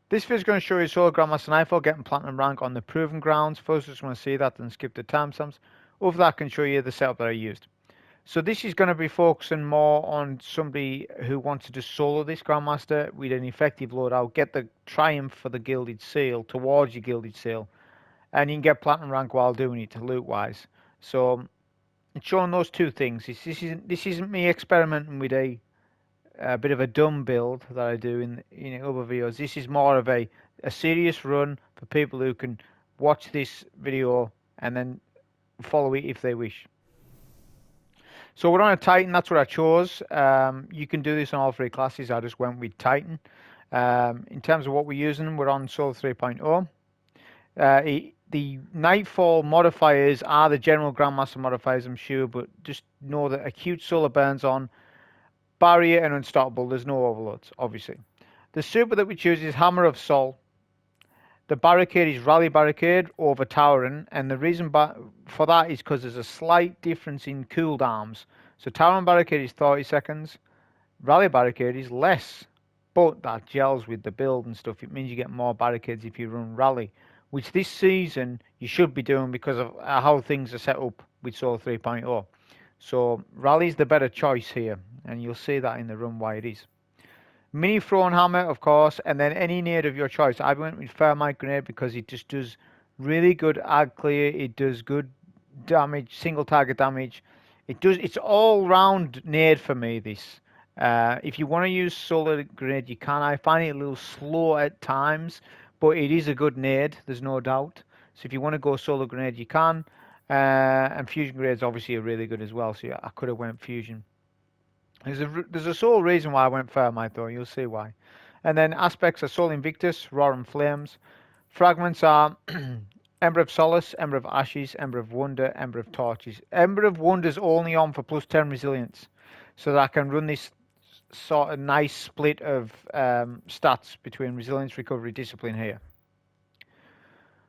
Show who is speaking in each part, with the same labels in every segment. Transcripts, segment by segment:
Speaker 1: This video is going to show you solo Grandmaster Nightfall getting platinum rank on the proven grounds. First, I just want to see that, then skip the timestamps. Over that, I can show you the setup that I used. So this is going to be focusing more on somebody who wants to just solo this Grandmaster with an effective loadout, get the triumph for the Gilded Seal towards your Gilded Seal, and you can get platinum rank while doing it loot-wise. So it's showing those two things. This isn't me experimenting with a bit of a dumb build that I do in other videos. This is more of a serious run for people who can watch this video and then follow it if they wish. So we're on a Titan, that's what I chose. You can do this on all three classes. I just went with Titan. In terms of what we're using, we're on Solo 3.0. The Nightfall modifiers are the general Grandmaster modifiers, I'm sure, but just know that acute solar burns on, barrier and unstoppable. There's no overloads, obviously. The super that we choose is Hammer of Sol. The barricade is Rally Barricade over Towering, and the reason for that is because there's a slight difference in cooldowns. So Towering Barricade is 30 seconds, Rally Barricade is less, but that gels with the build and stuff. It means you get more barricades if you run Rally, which this season you should be doing because of how things are set up with Solo 3.0. So Rally is the better choice here, and you'll see that in the run why it is. Mini thrown hammer, of course, and then any nade of your choice. I went with Thermite Grenade because it just does really good ag clear. It does good damage, single target damage. It's all round nade for me. This. If you want to use solar grenade, you can. I find it a little slow at times, but it is a good nade. There's no doubt. So if you want to go solar grenade, you can. And fusion grenades obviously are really good as well. So yeah, I could have went fusion. There's a sole reason why I went Thermite though, you'll see why. And then aspects are Soul Invictus, Roaring Flames. Fragments are Ember of Solace, Ember of Ashes, Ember of Wonder, Ember of Torches. Ember of Wonder's only on for plus 10 resilience, so that I can run this sort of nice split of stats between resilience, recovery, discipline here.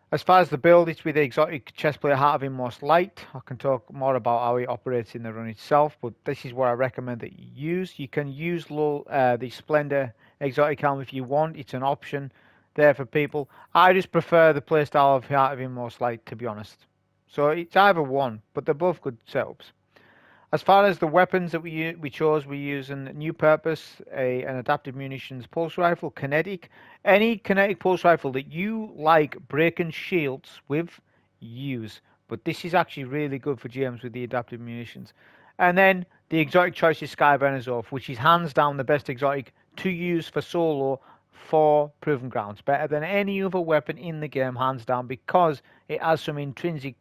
Speaker 1: As far as the build, it's with the exotic chestplate Heart of Inmost Light. I can talk more about how it operates in the run itself, but this is what I recommend that you use. You can use the Splendor exotic helm if you want. It's an option there for people. I just prefer the playstyle of Heart of Inmost Light, to be honest. So it's either one, but they're both good setups. As far as the weapons that we chose, we're using New Purpose, an adaptive munitions pulse rifle, kinetic. Any kinetic pulse rifle that you like breaking shields with, use. But this is actually really good for GMs with the adaptive munitions. And then the exotic choice is SKYBURNER'S, which is hands down the best exotic to use for solo for proven grounds. Better than any other weapon in the game, hands down, because it has some intrinsic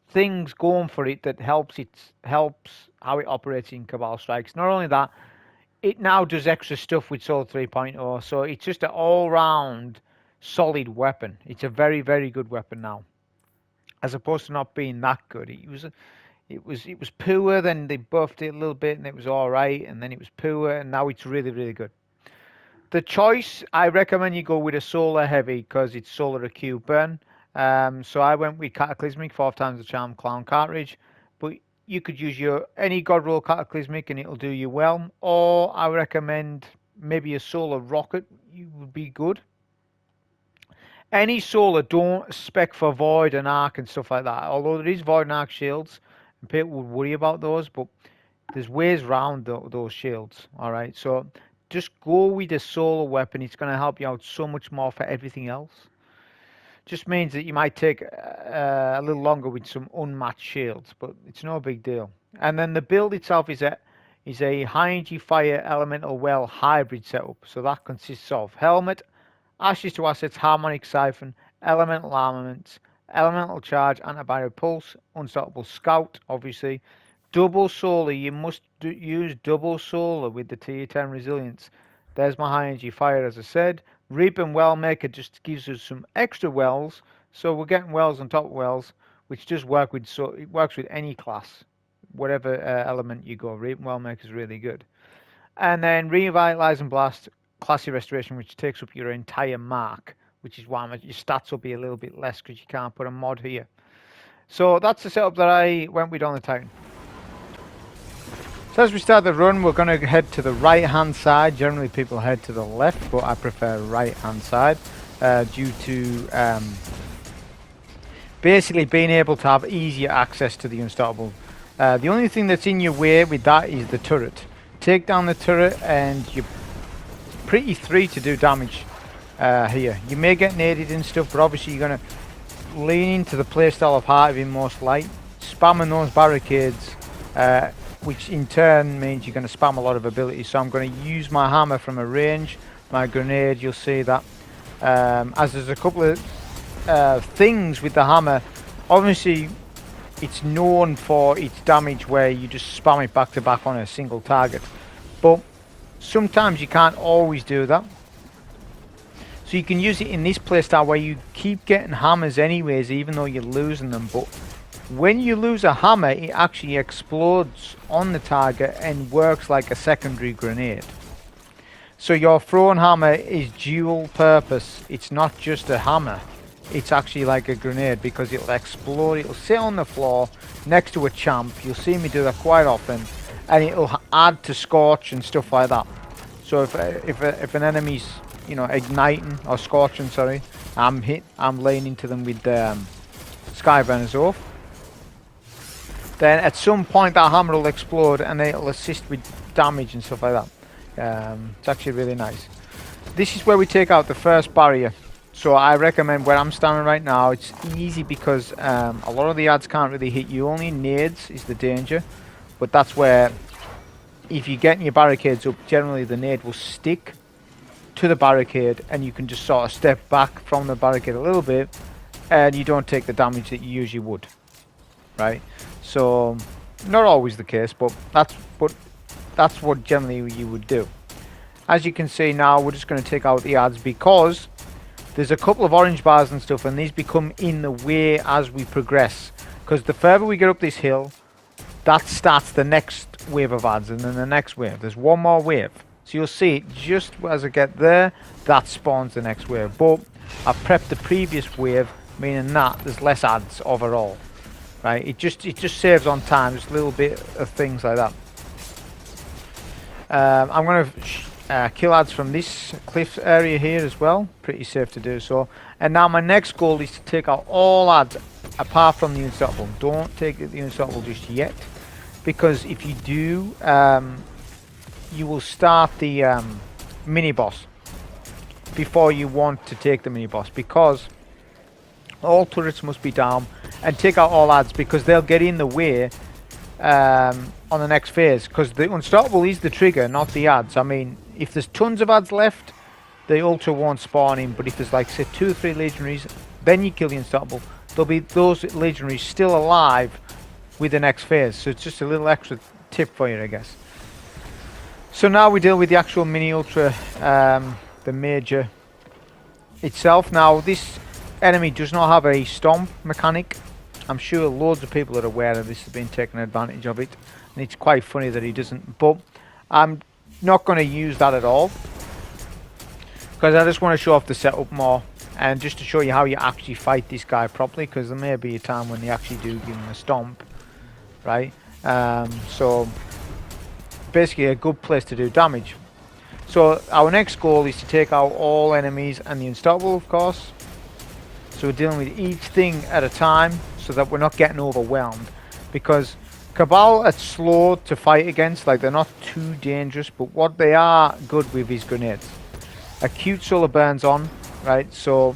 Speaker 1: things going for it that helps how it operates in Cabal Strikes. Not only that, it now does extra stuff with Solo 3.0, so it's just an all-round solid weapon. It's a very, very good weapon now, as opposed to not being that good. It was poor, then they buffed it a little bit, and it was all right, and then it was poor, and now it's really, really good. The choice, I recommend you go with a solar heavy because it's solar acute burn. So I went with Cataclysmic, 4 times the charm clown cartridge, but you could use any god roll Cataclysmic and it'll do you well. Or I recommend maybe a solar rocket, you would be good. Any solar, don't spec for void and arc and stuff like that. Although there is void and arc shields, and people would worry about those, but there's ways around those shields. All right, so just go with a solar weapon. It's going to help you out so much more for everything else. Just means that you might take a little longer with some unmatched shields, but it's no big deal. And then the build itself is a high energy fire elemental well hybrid setup. So that consists of helmet, ashes to assets, harmonic siphon, elemental armaments, elemental charge, antibarrier pulse, unstoppable scout, obviously. Double solar, you must use double solar with the tier 10 resilience. There's my high energy fire, as I said. Reap and Wellmaker just gives us some extra wells, so we're getting wells on top of wells, which does work with, so it works with any class, whatever element you go. Reap and Wellmaker is really good. And then Revitalize and Blast, Classy Restoration, which takes up your entire mark, which is why your stats will be a little bit less because you can't put a mod here. So that's the setup that I went with on the Titan. So as we start the run, we're going to head to the right hand side. Generally people head to the left, but I prefer right hand side. due to basically being able to have easier access to the unstoppable. The only thing that's in your way with that is the turret. Take down the turret and you're pretty free to do damage here. You may get naded and stuff, but obviously you're going to lean into the playstyle of Heart of Inmost Light, spamming those barricades, which in turn means you're going to spam a lot of abilities. So I'm going to use my hammer from a range, my grenade, you'll see that. As there's a couple of things with the hammer, obviously it's known for its damage where you just spam it back to back on a single target, but sometimes you can't always do that. So you can use it in this playstyle where you keep getting hammers anyways, even though you're losing them. But when you lose a hammer, it actually explodes on the target and works like a secondary grenade. So your thrown hammer is dual purpose. It's not just a hammer. It's actually like a grenade because it'll explode. It'll sit on the floor next to a champ. You'll see me do that quite often, and it'll add to scorch and stuff like that. So if an enemy's, you know, igniting or scorching, sorry, I'm laying into them with SKYBURNER'S off. Then at some point that hammer will explode and it'll assist with damage and stuff like that. It's actually really nice. This is where we take out the first barrier. So I recommend where I'm standing right now, it's easy because a lot of the ads can't really hit you. Only nades is the danger. But that's where, if you're getting your barricades up, generally the nade will stick to the barricade and you can just sort of step back from the barricade a little bit and you don't take the damage that you usually would. Right? So, not always the case, but that's what generally you would do. As you can see now, we're just going to take out the ads because there's a couple of orange bars and stuff, and these become in the way as we progress. Because the further we get up this hill, that starts the next wave of ads, and then the next wave. There's one more wave. So you'll see it just as I get there, that spawns the next wave. But I've prepped the previous wave, meaning that there's less ads overall. Right? It just saves on time, just a little bit of things like that. I'm going to kill ads from this cliff area here as well. Pretty safe to do so. And now my next goal is to take out all ads apart from the unstoppable. Don't take the unstoppable just yet, because if you do, you will start the mini boss before you want to take the mini boss, because all turrets must be down, and take out all ads because they'll get in the way on the next phase, because the unstoppable is the trigger, not the ads. I mean, if there's tons of ads left, the ultra won't spawn in, but if there's like say 2 or 3 legionaries, then you kill the unstoppable, there'll be those legionaries still alive with the next phase. So it's just a little extra tip for you, I guess. So now we deal with the actual mini ultra, the major itself. Now this enemy does not have a stomp mechanic. I'm sure loads of people are aware of this, have been taking advantage of it, and it's quite funny that he doesn't, but I'm not going to use that at all because I just want to show off the setup more and just to show you how you actually fight this guy properly, because there may be a time when you actually do give him a stomp, right? So basically a good place to do damage. So our next goal is to take out all enemies and the unstoppable, of course. So we're dealing with each thing at a time so that we're not getting overwhelmed, because Cabal are slow to fight against, like they're not too dangerous, but what they are good with is grenades. Acute solar burns on, right? So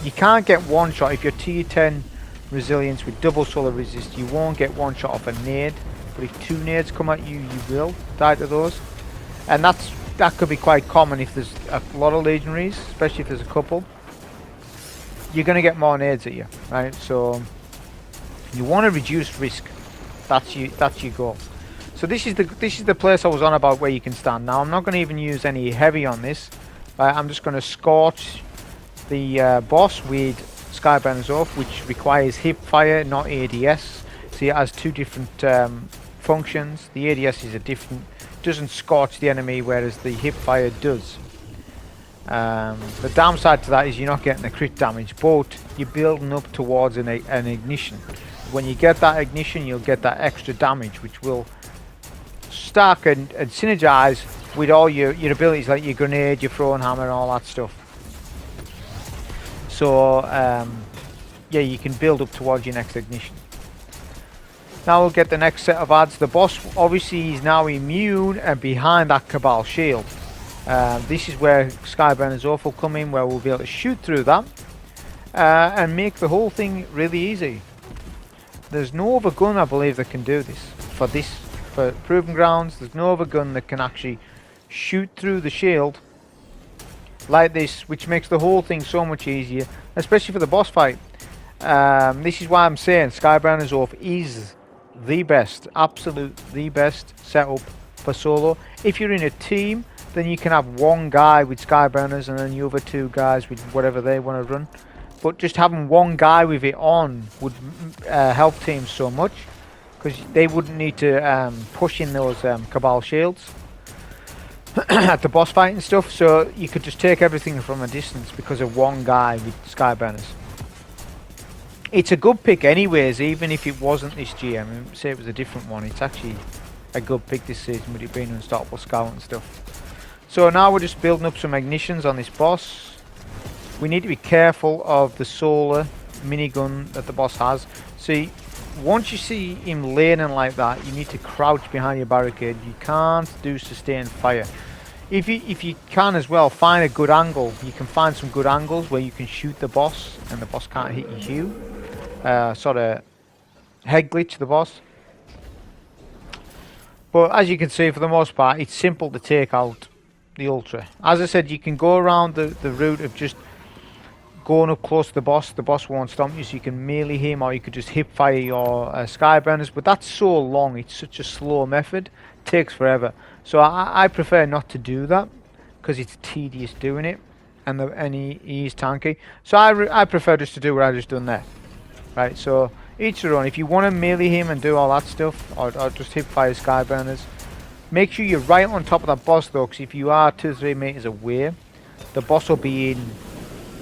Speaker 1: you can't get one shot. If you're tier 10 resilience with double solar resist, you won't get one shot off a nade, but if 2 nades come at you, you will die to those. And that could be quite common if there's a lot of legionaries, especially if there's a couple. You're going to get more nades at you, right? So you want to reduce risk. That's your goal. So this is the place I was on about where you can stand. Now I'm not going to even use any heavy on this. I'm just going to scorch the boss with SKYBURNER'S off, which requires hip fire, not ADS. See, it has 2 different functions. The ADS is doesn't scorch the enemy, whereas the hip fire does. The downside to that is you're not getting the crit damage, but you're building up towards an ignition. When you get that ignition, you'll get that extra damage, which will stack and synergize with all your abilities, like your grenade, your throwing hammer, and all that stuff. So yeah, you can build up towards your next ignition. Now we'll get the next set of adds. The boss obviously is now immune and behind that Cabal shield. This is where SKYBURNER'S will come in, where we'll be able to shoot through that and make the whole thing really easy. There's no other gun, I believe, that can do this. For Proving Grounds, there's no other gun that can actually shoot through the shield like this, which makes the whole thing so much easier, especially for the boss fight. This is why I'm saying SKYBURNER'S is the best, absolute the best setup for solo. If you're in a team, then you can have one guy with SKYBURNER'S and then the other two guys with whatever they want to run. But just having one guy with it on would help teams so much, because they wouldn't need to push in those Cabal shields at the boss fight and stuff. So you could just take everything from a distance because of one guy with SKYBURNER'S. It's a good pick anyways, even if it wasn't this GM. Say it was a different one, it's actually a good pick this season with it being Unstoppable Scout and stuff. So now we're just building up some ignitions on this boss. We need to be careful of the solar minigun that the boss has. See, once you see him laning like that, you need to crouch behind your barricade. You can't do sustained fire. If you can as well, find a good angle. You can find some good angles where you can shoot the boss and the boss can't hit you. Sort of head glitch the boss. But as you can see, for the most part, it's simple to take out the Ultra. As I said, you can go around the route of just going up close to the boss won't stomp you, so you can melee him, or you could just hip fire your SKYBURNER'S, but that's so long, it's such a slow method, it takes forever. So I prefer not to do that, because it's tedious doing it, and he is tanky. So I prefer just to do what I just done there. Right, so each their own. If you want to melee him and do all that stuff, or just hip fire SKYBURNER'S, make sure you're right on top of that boss though, because if you are 2-3 meters away, the boss will be in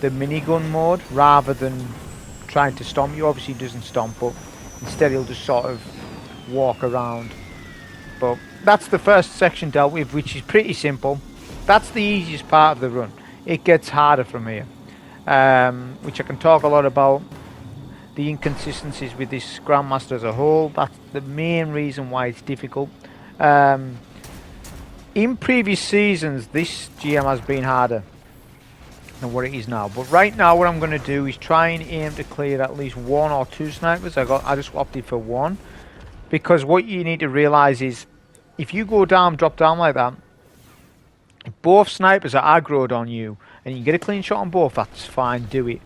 Speaker 1: the minigun mode rather than trying to stomp you. Obviously he doesn't stomp, but instead he'll just sort of walk around. But that's the first section dealt with, which is pretty simple. That's the easiest part of the run. It gets harder from here, which I can talk a lot about. The inconsistencies with this Grandmaster as a whole, that's the main reason why it's difficult. In previous seasons this GM has been harder than what it is now, but right now what I'm going to do is try and aim to clear at least 1 or 2 snipers. I just opted for 1, because what you need to realize is if you go down, drop down like that, if both snipers are aggroed on you and you get a clean shot on both, that's fine, do it.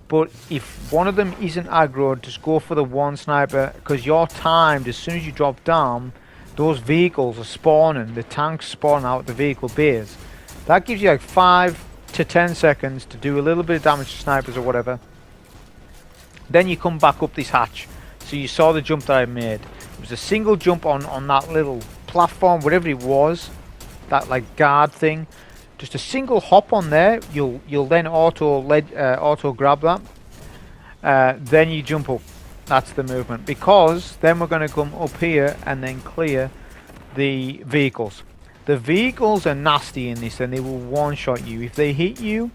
Speaker 1: But if one of them isn't aggroed, just go for the one sniper, because you're timed. As soon as you drop down, those vehicles are spawning, the tanks spawn out the vehicle bays. That gives you like 5 to 10 seconds to do a little bit of damage to snipers or whatever. Then you come back up this hatch. So you saw the jump that I made. It was a single jump on that little platform, whatever it was, that like guard thing. Just a single hop on there, you'll then auto grab that. Then you jump up. That's the movement, because then we're going to come up here and then clear the vehicles. The vehicles are nasty in this, and they will one-shot you. If they hit you,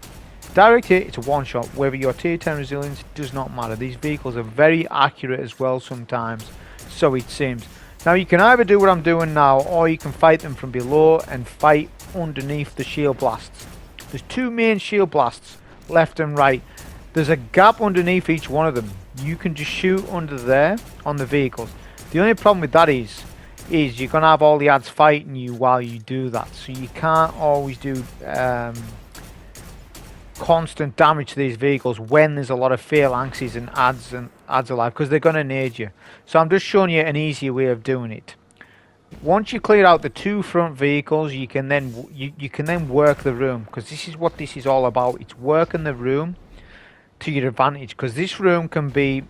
Speaker 1: direct hit, it's a one-shot. Whether you're tier 10 resilience, does not matter. These vehicles are very accurate as well sometimes, so it seems. Now you can either do what I'm doing now, or you can fight them from below and fight underneath the shield blasts. There's 2 main shield blasts, left and right. There's a gap underneath each one of them. You can just shoot under there on the vehicles. The only problem with that is you're going to have all the ads fighting you while you do that. So you can't always do constant damage to these vehicles when there's a lot of phalanxes and ads alive, because they're going to nade you. So I'm just showing you an easier way of doing it. Once you clear out the 2 front vehicles, you can then you can then work the room, because this is what this is all about. It's working the room to your advantage, because this room can be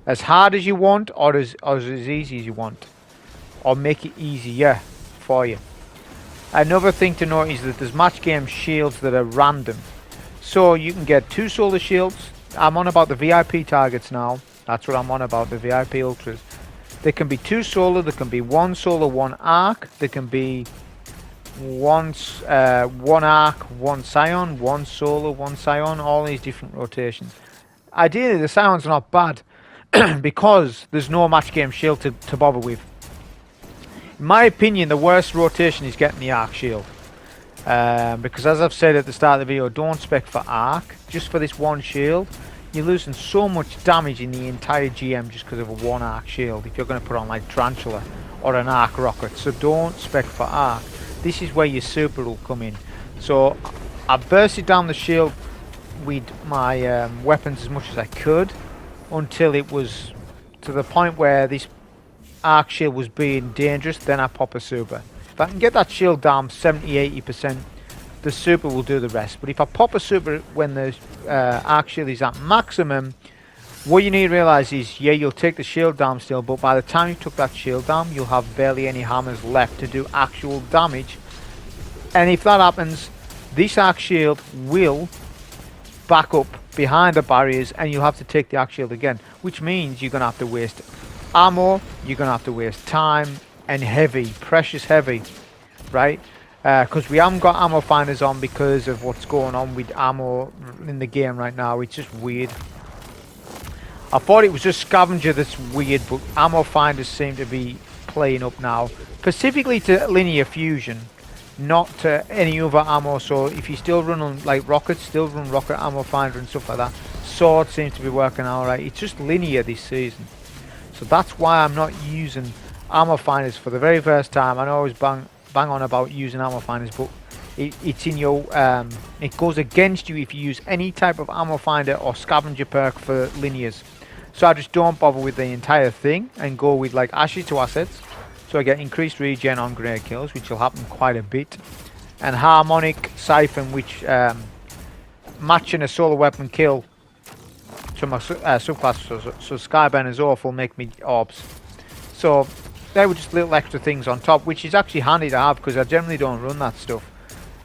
Speaker 1: as hard as you want, or as easy as you want, or make it easier for you. Another thing to note is that there's match game shields that are random, so you can get 2 solar shields. I'm on about the VIP targets now. That's what I'm on about, the VIP ultras. There can be 2 solar, there can be 1 solar, 1 arc, there can be one arc, one scion, one solar, one scion, all these different rotations. Ideally, the scion's not bad because there's no match game shield to bother with. In my opinion, the worst rotation is getting the arc shield. Because as I've said at the start of the video, don't spec for arc. Just for this one shield, you're losing so much damage in the entire GM just because of a one arc shield if you're going to put on like Tarantula or an arc rocket. So don't spec for arc. This is where your super will come in. So I bursted down the shield with my weapons as much as I could until it was to the point where this arc shield was being dangerous. Then I pop a super. If I can get that shield down 70-80%, the super will do the rest. But if I pop a super when the arc shield is at maximum, what you need to realise is, yeah, you'll take the shield down still, but by the time you took that shield down, you'll have barely any hammers left to do actual damage. And if that happens, this arc shield will back up behind the barriers and you'll have to take the arc shield again, which means you're going to have to waste ammo, you're going to have to waste time, and heavy, precious heavy, right? Because we haven't got ammo finders on because of what's going on with ammo in the game right now. It's just weird. I thought it was just scavenger that's weird, but ammo finders seem to be playing up now, specifically to linear fusion, not to any other ammo. So if you still run on like rockets, still run rocket ammo finder and stuff like that. Sword seems to be working alright. It's just linear this season, so that's why I'm not using ammo finders for the very first time. I know I always bang on about using ammo finders, but it's in your it goes against you if you use any type of ammo finder or scavenger perk for linears. So I just don't bother with the entire thing and go with like ashes to assets. So I get increased regen on grenade kills, which will happen quite a bit, and Harmonic Siphon, which matching a solar weapon kill to my subclass. So Skyburner's Orb will make me orbs. So they were just little extra things on top, which is actually handy to have because I generally don't run that stuff.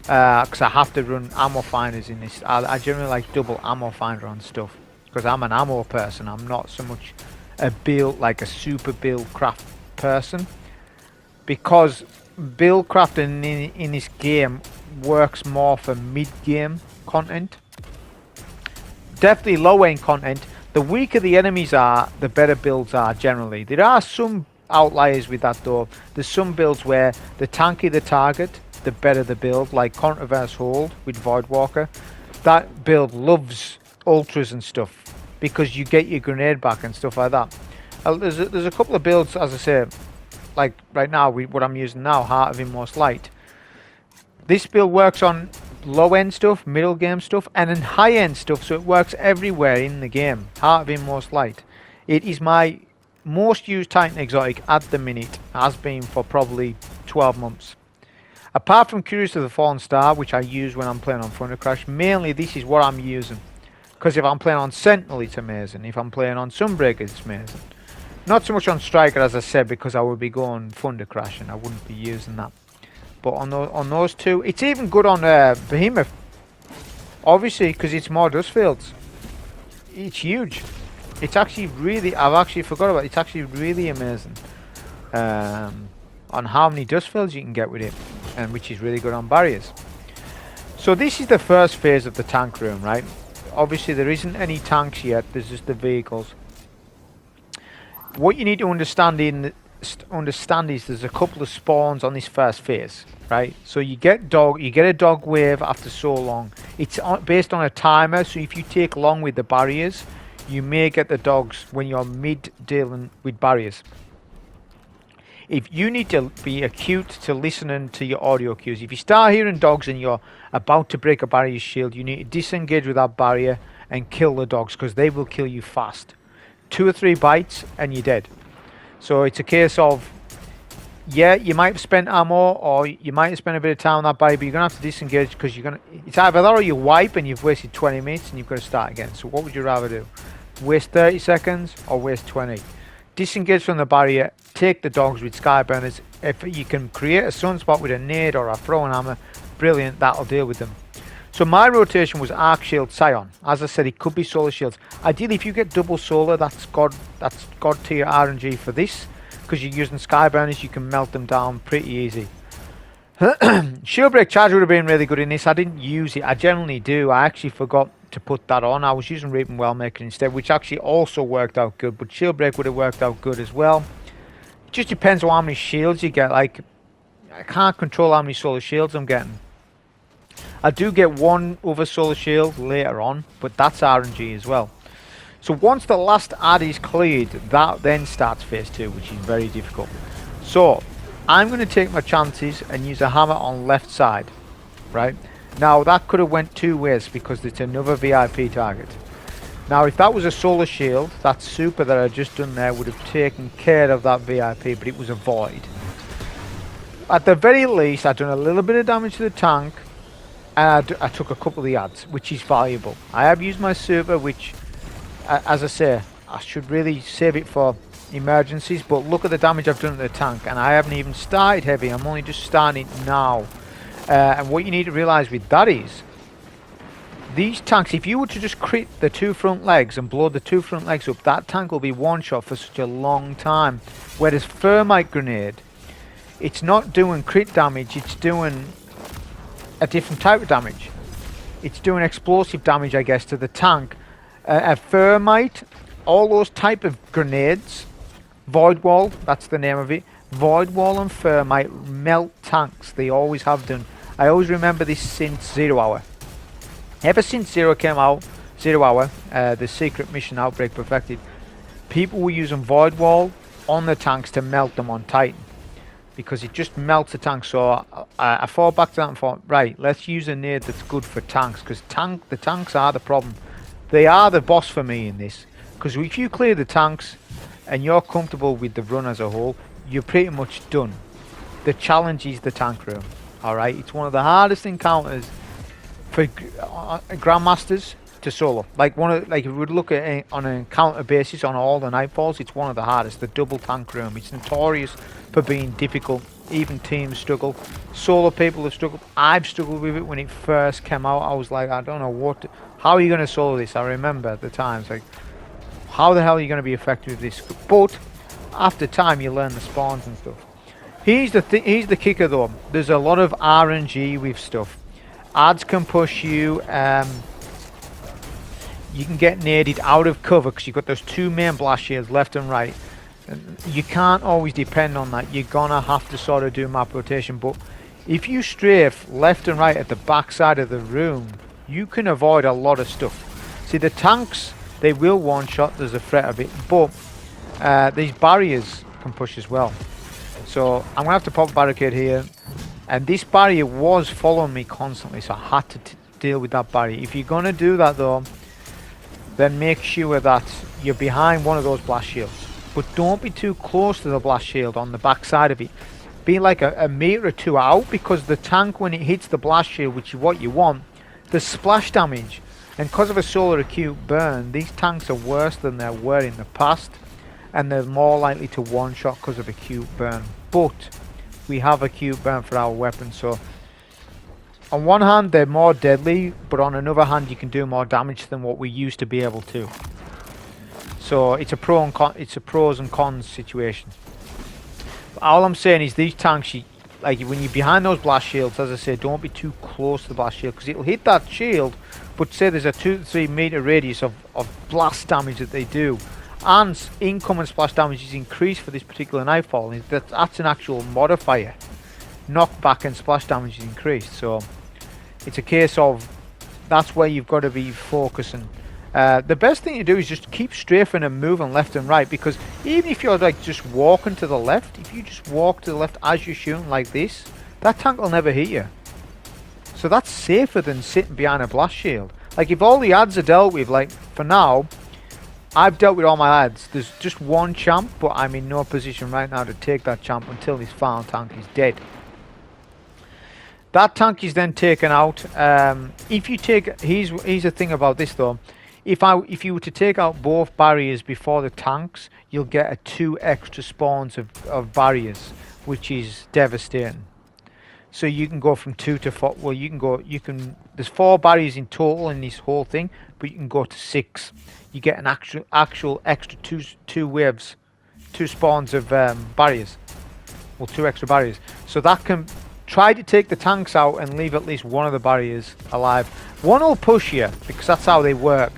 Speaker 1: Because I have to run ammo finders in this. I generally like double ammo finder on stuff because I'm an ammo person. I'm not so much a build, like a super build craft person, because build crafting in this game works more for mid-game content. Definitely low-end content. The weaker the enemies are, the better builds are generally. There are some outliers with that though. There's some builds where the tankier the target, the better the build, like Controverse Hold with Voidwalker. That build loves ultras and stuff because you get your grenade back and stuff like that. There's a couple of builds, as I say, like right now with what I'm using now, Heart of Inmost Light. This build works on low end stuff, middle game stuff, and then high end stuff, so it works everywhere in the game. Heart of Inmost Light. It is my most used Titan exotic at the minute, has been for probably 12 months. Apart from Curious of the Fallen Star, which I use when I'm playing on Thunder Crash, mainly this is what I'm using. Because if I'm playing on Sentinel, it's amazing. If I'm playing on Sunbreaker, it's amazing. Not so much on Striker, as I said, because I would be going Thunder Crash and I wouldn't be using that. But on those two, it's even good on Behemoth. Obviously, because it's more dust fields. It's huge. It's actually really, I've actually forgot about it. It's actually really amazing on how many dust fields you can get with it, and which is really good on barriers. So this is the first phase of the tank room, right? Obviously there isn't any tanks yet, there's just the vehicles. What you need to understand is there's a couple of spawns on this first phase, right? So you get a dog wave after so long. It's based on a timer, so if you take long with the barriers, you may get the dogs when you're mid dealing with barriers. If you need to be acute to listening to your audio cues, if you start hearing dogs and you're about to break a barrier shield, you need to disengage with that barrier and kill the dogs, because they will kill you fast. 2 or 3 bites and you're dead. So it's a case of, yeah, you might have spent ammo or you might have spent a bit of time on that barrier, but you're going to have to disengage, because it's either that or you wipe and you've wasted 20 minutes and you've got to start again. So what would you rather do? Waste 30 seconds or waste 20? Disengage from the barrier, take the dogs with Skyburners. If you can create a sunspot with a nade or a throwing hammer, brilliant, that'll deal with them. So my rotation was Arc Shield Scion. As I said, it could be Solar Shields. Ideally, if you get double Solar, that's God tier RNG for this, because you're using Skyburners, you can melt them down pretty easy. Shield Break Charge would have been really good in this. I didn't use it. I generally do. I actually forgot to put that on. I was using Reaping Wellmaker instead, which actually also worked out good. But Shield Break would have worked out good as well. It just depends on how many shields you get. Like, I can't control how many solar shields I'm getting. I do get one other solar shield later on, but that's RNG as well. So once the last ad is cleared, that then starts phase 2, which is very difficult. So I'm going to take my chances and use a hammer on left side, right? Now that could have went two ways because it's another VIP target. Now if that was a solar shield, that super that I just done there would have taken care of that VIP, but it was a void. At the very least, I've done a little bit of damage to the tank, and I took a couple of the ads, which is valuable. I have used my super, which, as I say, I should really save it for emergencies, but look at the damage I've done to the tank, and I haven't even started heavy. I'm only just starting it now. And what you need to realise with that is, these tanks, if you were to just crit the two front legs and blow the two front legs up, that tank will be one shot for such a long time. Whereas Thermite Grenade, it's not doing crit damage, it's doing a different type of damage. It's doing explosive damage, I guess, to the tank. A Thermite, all those type of grenades, Void Wall, that's the name of it. Void Wall and Thermite melt tanks. They always have done. I always remember this since 0 Hour. Ever since Zero came out, 0 Hour, the secret mission Outbreak Perfected, people were using Void Wall on the tanks to melt them on Titan. Because it just melts the tank. So I thought back to that and thought, right, let's use a nade that's good for tanks. Because the tanks are the problem. They are the boss for me in this. Because if you clear the tanks and you're comfortable with the run as a whole, you're pretty much done. The challenge is the tank room. Alright, it's one of the hardest encounters for Grandmasters to solo. Like if we would look at it on an encounter basis on all the Nightfalls, it's one of the hardest. The double tank room. It's notorious for being difficult. Even teams struggle. Solo people have struggled. I've struggled with it when it first came out. I was like, I don't know how are you going to solo this? I remember at the times, like, how the hell are you going to be effective with this? But after time, you learn the spawns and stuff. Here's the kicker though. There's a lot of RNG with stuff. Ads can push you. You can get naded out of cover because you've got those two main blast shields left and right. And you can't always depend on that. You're gonna have to sort of do map rotation. But if you strafe left and right at the back side of the room, you can avoid a lot of stuff. See, the tanks, they will one shot. There's a threat of it, but these barriers can push as well. So I'm gonna have to pop a barricade here. And this barrier was following me constantly, so I had to deal with that barrier. If you're gonna do that though, then make sure that you're behind one of those blast shields. But don't be too close to the blast shield on the back side of it. Be like a meter or two out, because the tank, when it hits the blast shield, which is what you want, there's splash damage. And because of a solar acute burn, these tanks are worse than they were in the past. And they're more likely to one-shot because of acute burn. But we have acute burn for our weapons, so on one hand they're more deadly, but on another hand you can do more damage than what we used to be able to. So it's a pros and cons situation. But all I'm saying is these tanks, like when you're behind those blast shields, as I say, don't be too close to the blast shield, because it'll hit that shield, but say there's a 2 to 3 meter radius of blast damage that they do, and incoming splash damage is increased for this particular Nightfall. That's an actual modifier. Knockback and splash damage is increased, so it's a case of that's where you've got to be focusing. The best thing to do is just keep strafing and moving left and right, because even if you're like just walking to the left, if you just walk to the left as you're shooting like this, that tank will never hit you. So that's safer than sitting behind a blast shield. Like if all the ads are dealt with, like for now, I've dealt with all my ads. There's just one champ, but I'm in no position right now to take that champ until this final tank is dead. That tank is then taken out. If you take, here's the thing about this though. If you were to take out both barriers before the tanks, you'll get a 2 extra spawns of barriers, which is devastating. So you can go from 2 to 4. Well, there's 4 barriers in total in this whole thing, but you can go to 6. You get an actual extra two waves, 2 spawns of barriers, well, 2 extra barriers. So that can try to take the tanks out and leave at least one of the barriers alive. One will push you, because that's how they work.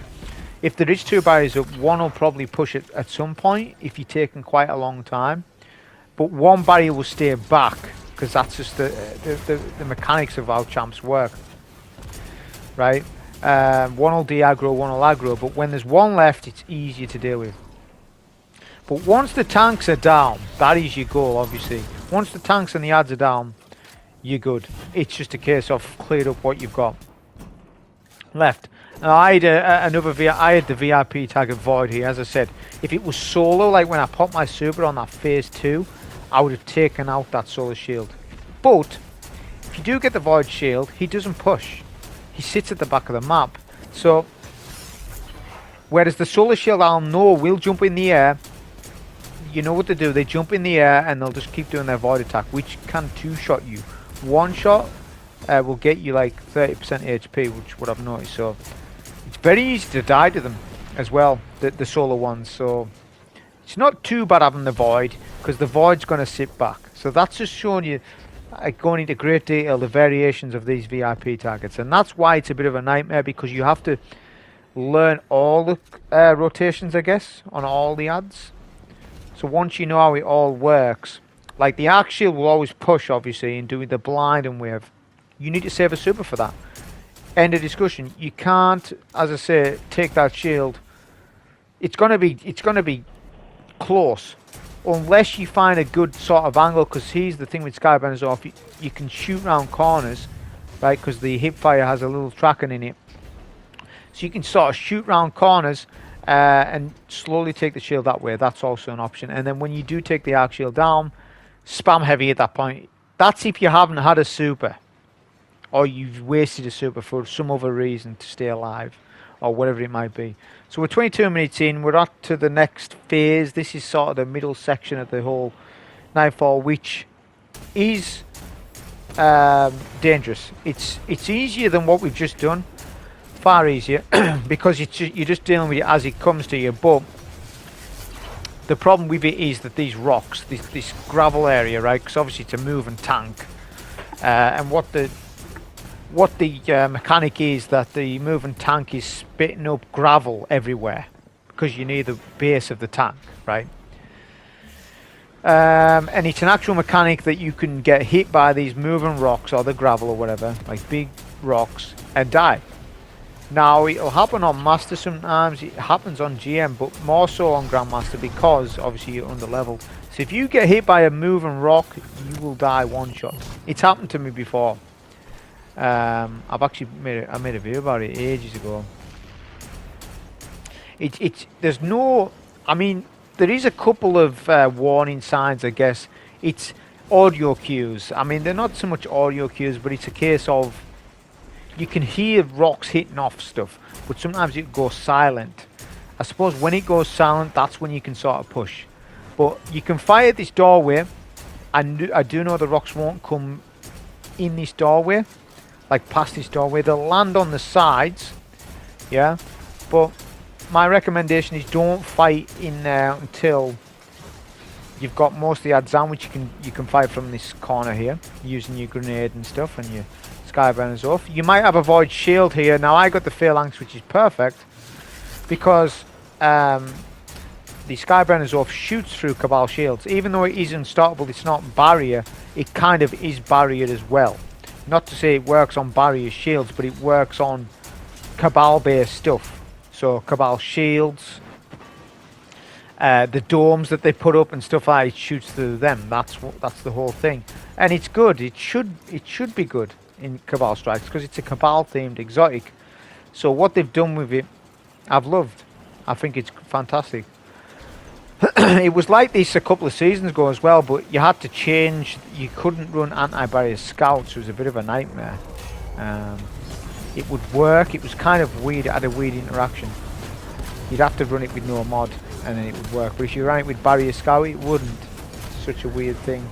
Speaker 1: If there is two barriers up, one will probably push it at some point if you're taking quite a long time. But one barrier will stay back, because that's just the mechanics of how champs work. Right? One will de-aggro, one will aggro, but when there's one left, it's easier to deal with. But once the tanks are down, that is your goal, obviously. Once the tanks and the adds are down, you're good. It's just a case of clear up what you've got left. Now, I had the VIP target Void here. As I said, if it was solo, like when I popped my super on that phase 2, I would have taken out that solar shield. But if you do get the Void shield, he doesn't push. He sits at the back of the map. So, whereas the solar shield, I'll know, will jump in the air. You know what to do. They jump in the air and they'll just keep doing their Void attack, which can two-shot you. One shot will get you like 30% HP, which what I've noticed. So it's very easy to die to them as well, the solar ones. So it's not too bad having the Void, because the Void's going to sit back. So that's just showing you, going into great detail, the variations of these VIP targets. And that's why it's a bit of a nightmare, because you have to learn all the rotations, I guess, on all the adds. So once you know how it all works, like the arc shield will always push, obviously, and do the blind and wave. You need to save a super for that. End of discussion. You can't, as I say, take that shield. It's gonna be close, unless you find a good sort of angle. Because here's the thing with Skyburner's off. You can shoot round corners, right? Because the hip fire has a little tracking in it, so you can sort of shoot round corners. And slowly take the shield that way. That's also an option. And then when you do take the arc shield down, spam heavy at that point. That's if you haven't had a super, or you've wasted a super for some other reason to stay alive, or whatever it might be. So we're 22 minutes in. We're up to the next phase. This is sort of the middle section of the whole Nightfall, which is dangerous. It's easier than what we've just done. Far easier, because you're just dealing with it as it comes to you. But the problem with it is that these rocks, this gravel area, right? Because obviously it's a moving tank, and what the mechanic is that the moving tank is spitting up gravel everywhere, because you need the base of the tank, right? And it's an actual mechanic that you can get hit by these moving rocks or the gravel or whatever, like big rocks, and die. Now, it'll happen on Master sometimes, it happens on GM, but more so on Grandmaster, because obviously you're under level. So if you get hit by a moving rock, you will die one shot. It's happened to me before. I've actually made a video about it ages ago. There's no, I mean, there is a couple of warning signs, I guess. It's audio cues. I mean, they're not so much audio cues, but it's a case of you can hear rocks hitting off stuff, but sometimes it goes silent. I suppose when it goes silent, that's when you can sort of push. But you can fire this doorway, and I do know the rocks won't come in this doorway, like past this doorway. They'll land on the sides, yeah. But my recommendation is don't fight in there until you've got most of the adds down, which you can fight from this corner here, using your grenade and stuff, and your Skyburner's off. You might have a Void shield here. Now I got the Phalanx, which is perfect, because the Skyburner's off shoots through Cabal shields. Even though it is unstoppable, it's not barrier, it kind of is barrier as well. Not to say it works on barrier shields, but it works on Cabal based stuff. So Cabal shields, the domes that they put up and stuff like that, it shoots through them. That's the whole thing, and it's good. It should be good in Cabal strikes, because it's a Cabal themed exotic. So what they've done with it, I've loved. I think it's fantastic. It was like this a couple of seasons ago as well, but you had to change. You couldn't run anti-barrier scouts. It was a bit of a nightmare. It would work. It was kind of weird. It had a weird interaction. You'd have to run it with no mod, and then it would work. But if you ran it with barrier scout, it wouldn't. Such a weird thing.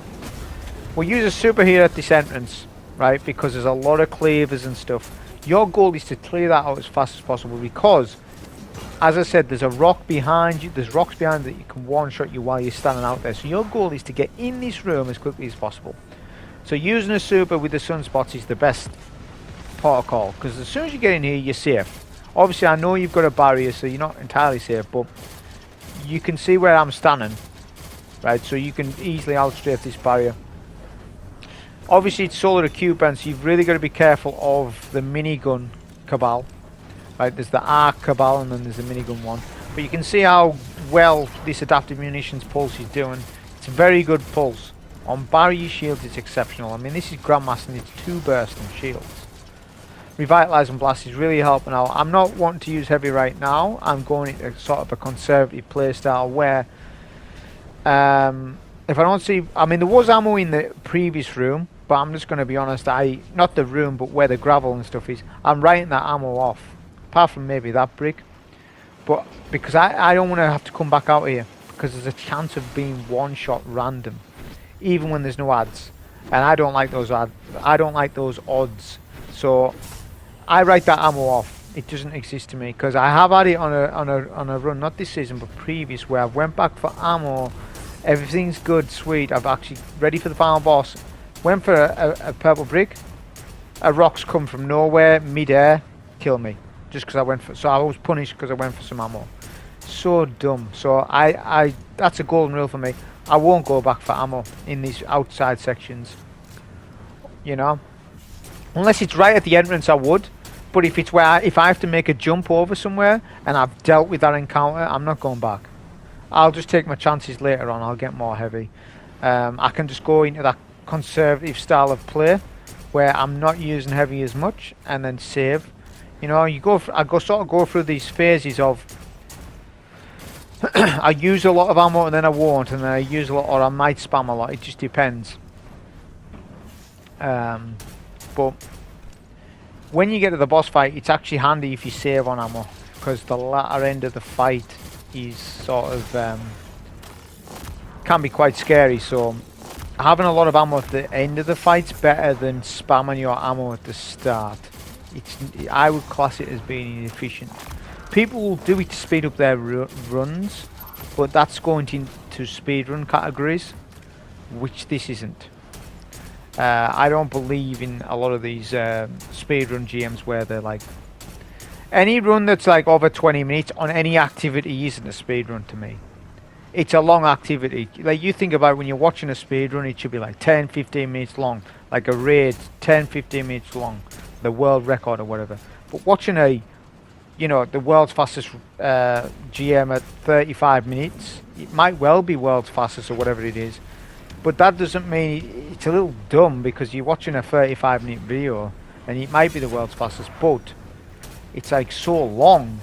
Speaker 1: We'll use a super here at this entrance, right? Because there's a lot of cleavers and stuff. Your goal is to clear that out as fast as possible, because, as I said, there's a rock behind you. There's rocks behind that you can one-shot you while you're standing out there. So your goal is to get in this room as quickly as possible. So using a super with the sunspots is the best protocol, because as soon as you get in here, you're safe. Obviously, I know you've got a barrier, so you're not entirely safe, but you can see where I'm standing, right? So you can easily outstrafe this barrier. Obviously, it's solar acute burn, so you've really got to be careful of the minigun cabal. Right, there's the arc cabal and then there's the minigun one. But you can see how well this adaptive munitions pulse is doing. It's a very good pulse. On barrier shields, it's exceptional. I mean, this is Grandmaster and it's 2 bursting shields. Revitalize and blast is really helping out. I'm not wanting to use heavy right now. I'm going into sort of a conservative playstyle where if I don't see, I mean, there was ammo in the previous room, but I'm just going to be honest, not the room, but where the gravel and stuff is, I'm writing that ammo off, apart from maybe that brick. But because I don't want to have to come back out here, because there's a chance of being one shot random, even when there's no ads, and I don't like those odds. So I write that ammo off. It doesn't exist to me, because I have had it on a run, not this season but previous, where I went back for ammo. Everything's good, sweet. I've actually ready for the final boss. Went for a purple brick. A rock's come from nowhere, mid-air, kill me. Just because I went for, so I was punished because I went for some ammo. So dumb. So I that's a golden rule for me. I won't go back for ammo in these outside sections. You know, unless it's right at the entrance, I would. But if it's where if I have to make a jump over somewhere and I've dealt with that encounter, I'm not going back. I'll just take my chances later on. I'll get more heavy. I can just go into that conservative style of play where I'm not using heavy as much and then save. You know, I sort of go through these phases of I use a lot of ammo and then I won't, and then I use a lot, or I might spam a lot. It just depends. But when you get to the boss fight, it's actually handy if you save on ammo, because the latter end of the fight is sort of can be quite scary. So having a lot of ammo at the end of the fight's better than spamming your ammo at the start. I would class it as being inefficient. People will do it to speed up their runs, but that's going into speedrun categories, which this isn't. I don't believe in a lot of these speedrun GMs where they're like, any run that's like over 20 minutes on any activity isn't a speedrun to me. It's a long activity. Like, you think about when you're watching a speedrun, it should be like 10-15 minutes long, like a raid, 10-15 minutes long, the world record or whatever. But watching the world's fastest GM at 35 minutes, it might well be world's fastest or whatever it is, but that doesn't mean, it's a little dumb, because you're watching a 35-minute video and it might be the world's fastest, but it's like so long.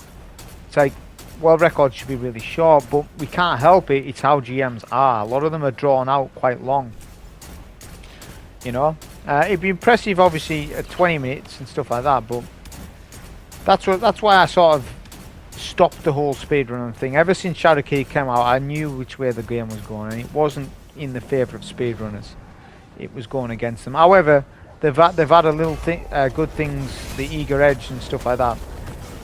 Speaker 1: It's like world records should be really short, but we can't help it. It's how GMs are. A lot of them are drawn out quite long. You know, it'd be impressive, obviously, at 20 minutes and stuff like that. But that's why I sort of stopped the whole speedrunning thing. Ever since Shadowkey came out, I knew which way the game was going, and it wasn't in the favour of speedrunners. It was going against them. However, they've had a little good things, the Eager Edge and stuff like that.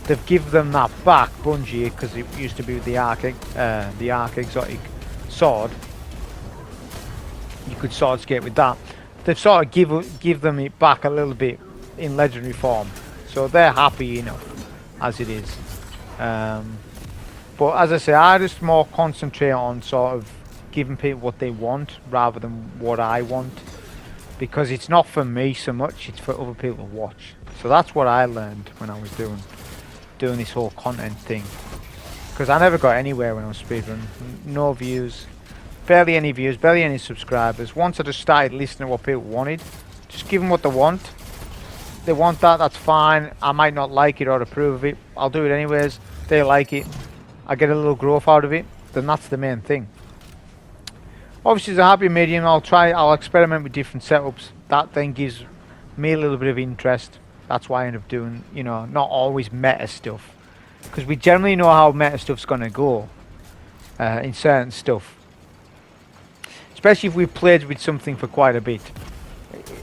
Speaker 1: They've given them that back, Bungie, because it used to be with the Arc Exotic sword. You could sword skate with that. They've sort of give them it back a little bit in legendary form, so they're happy enough as it is. But as I say, I just more concentrate on sort of giving people what they want rather than what I want, because it's not for me so much, it's for other people to watch. So that's what I learned when I was doing this whole content thing, because I never got anywhere when I was speedrunning. No views, barely any views, barely any subscribers. Once I just started listening to what people wanted, just give them what they want. They want that, that's fine. I might not like it or approve of it, I'll do it anyways. They like it, I get a little growth out of it, then that's the main thing. Obviously, it's a happy medium. I'll experiment with different setups. That then gives me a little bit of interest. That's why I end up doing, not always meta stuff, because we generally know how meta stuff's going to go in certain stuff, especially if we've played with something for quite a bit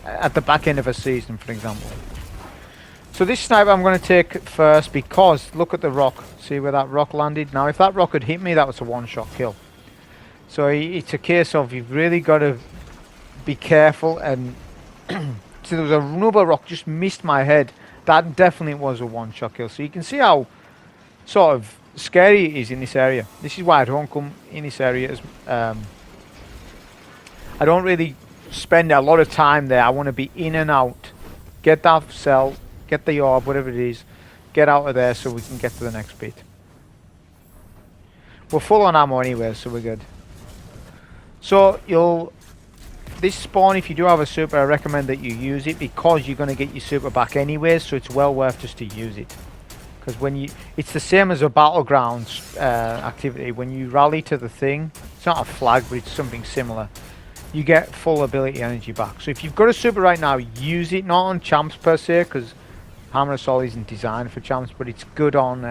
Speaker 1: at the back end of a season, for example. So this sniper I'm going to take first, because look at the rock. See where that rock landed? Now, if that rock had hit me, that was a one-shot kill. So it's a case of you've really got to be careful and So there was a rubber rock just missed my head. That definitely was a one-shot kill. So you can see how sort of scary it is in this area. This is why I don't come in this area. I don't really spend a lot of time there. I want to be in and out. Get that cell, get the orb, whatever it is. Get out of there so we can get to the next bit. We're full on ammo anyway, so we're good. So this spawn, if you do have a super, I recommend that you use it because you're going to get your super back anyways, so it's well worth just to use it. Because it's the same as a battlegrounds activity. When you rally to the thing, it's not a flag, but it's something similar. You get full ability energy back. So if you've got a super right now, use it. Not on champs per se, because Hammer Assault isn't designed for champs, but it's good on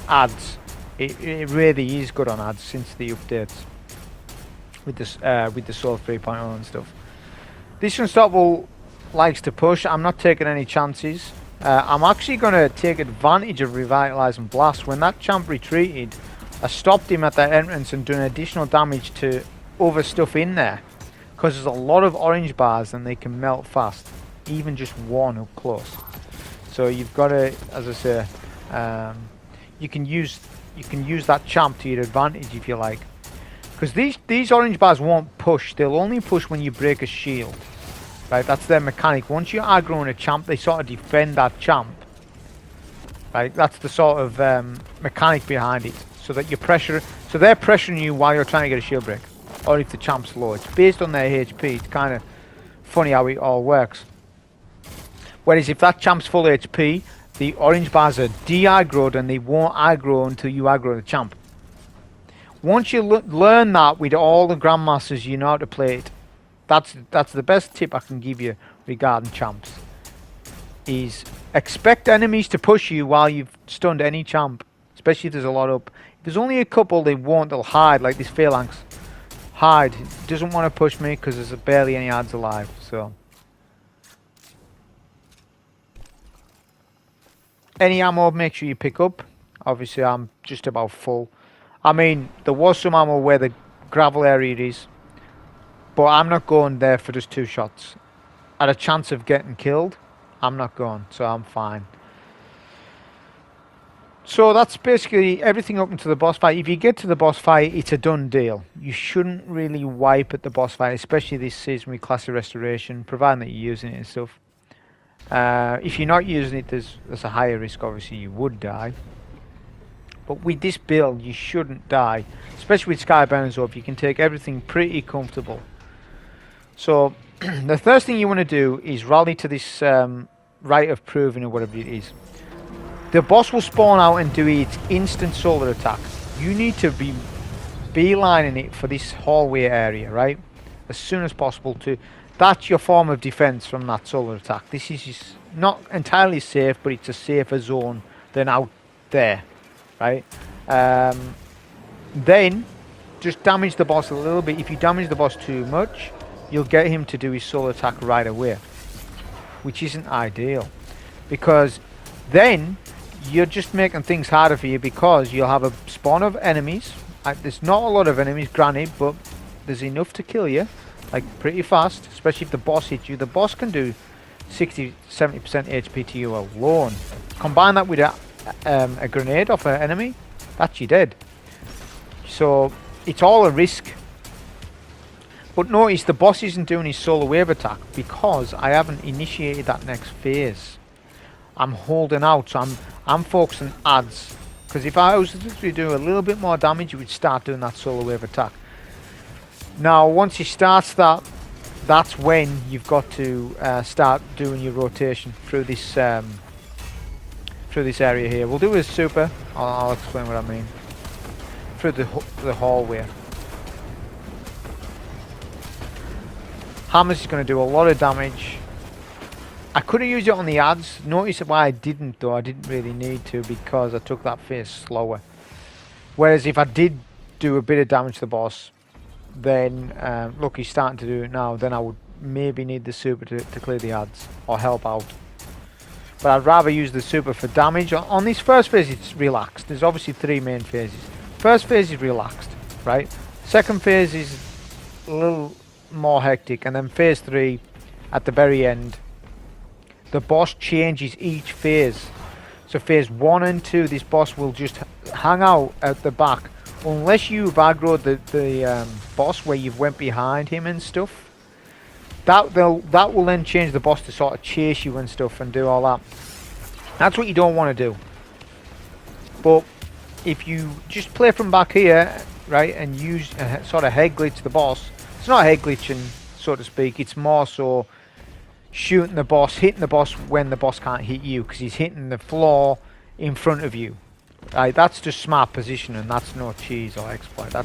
Speaker 1: ads. It really is good on ads since the updates with the Soul 3.0 and stuff. This Unstoppable likes to push. I'm not taking any chances. I'm actually going to take advantage of Revitalize and Blast. When that champ retreated, I stopped him at that entrance and doing additional damage to other stuff in there. Because there's a lot of orange bars and they can melt fast. Even just one up close. So you've got to, as I say, you can use that champ to your advantage if you like. Because these orange bars won't push. They'll only push when you break a shield. Right, that's their mechanic. Once you aggro on a champ, they sort of defend that champ. Right, that's the sort of mechanic behind it. So that they're pressuring you while you're trying to get a shield break. Or if the champ's low. It's based on their HP. It's kind of funny how it all works. Whereas if that champ's full HP, the orange bars are de-aggroed and they won't aggro until you aggro the champ. Once you learn that with all the Grandmasters, you know how to play it. That's the best tip I can give you regarding champs. Is expect enemies to push you while you've stunned any champ. Especially if there's a lot up. If there's only a couple, they won't. They'll hide, like this Phalanx. Hide. It doesn't want to push me because there's barely any ads alive. So any ammo, make sure you pick up. Obviously, I'm just about full. I mean, there was some ammo where the gravel area is. But I'm not going there for just 2 shots. At a chance of getting killed, I'm not going. So I'm fine. So that's basically everything up into the boss fight. If you get to the boss fight, it's a done deal. You shouldn't really wipe at the boss fight, especially this season with Classic Restoration, providing that you're using it and stuff. If you're not using it, there's a higher risk, obviously, you would die. But with this build, you shouldn't die. Especially with SKYBURNER'S, if you can take everything pretty comfortable. So, the first thing you want to do is rally to this Rite of Proving or whatever it is. The boss will spawn out and do its instant solar attack. You need to be beelining it for this hallway area, right? As soon as possible to... That's your form of defense from that solar attack. This is not entirely safe, but it's a safer zone than out there, right? Then, just damage the boss a little bit. If you damage the boss too much, you'll get him to do his solar attack right away, which isn't ideal, because then you're just making things harder for you, because you'll have a spawn of enemies. There's not a lot of enemies, granted, but there's enough to kill you, like pretty fast, especially if the boss hits you. The boss can do 60-70% HP to you alone. Combine that with a grenade off an enemy, that's you dead. So it's all a risk. But notice the boss isn't doing his solar wave attack because I haven't initiated that next phase. I'm holding out, so I'm focusing ads. Because if I was to do a little bit more damage, it would start doing that solar wave attack. Now, once he starts that, that's when you've got to start doing your rotation through this area here. We'll do a super. I'll explain what I mean. Through the hallway. Hammers is going to do a lot of damage. I could have used it on the ads. Notice why I didn't, though. I didn't really need to, because I took that phase slower. Whereas if I did do a bit of damage to the boss, then look, he's starting to do it now, then I would maybe need the super to clear the ads or help out. But I'd rather use the super for damage. On this first phase, it's relaxed. There's obviously 3 main phases. First phase is relaxed, right? Second phase is a little more hectic, and then phase 3, at the very end, the boss changes each phase. So phase 1 and 2, this boss will just hang out at the back unless you've aggroed the boss where you've went behind him and stuff. That will then change the boss to sort of chase you and stuff and do all that. That's what you don't want to do. But if you just play from back here, right, and use sort of head glitch the boss, it's not head glitching, so to speak. It's more so shooting the boss, hitting the boss when the boss can't hit you because he's hitting the floor in front of you. Right, that's just smart positioning. That's no cheese or exploit.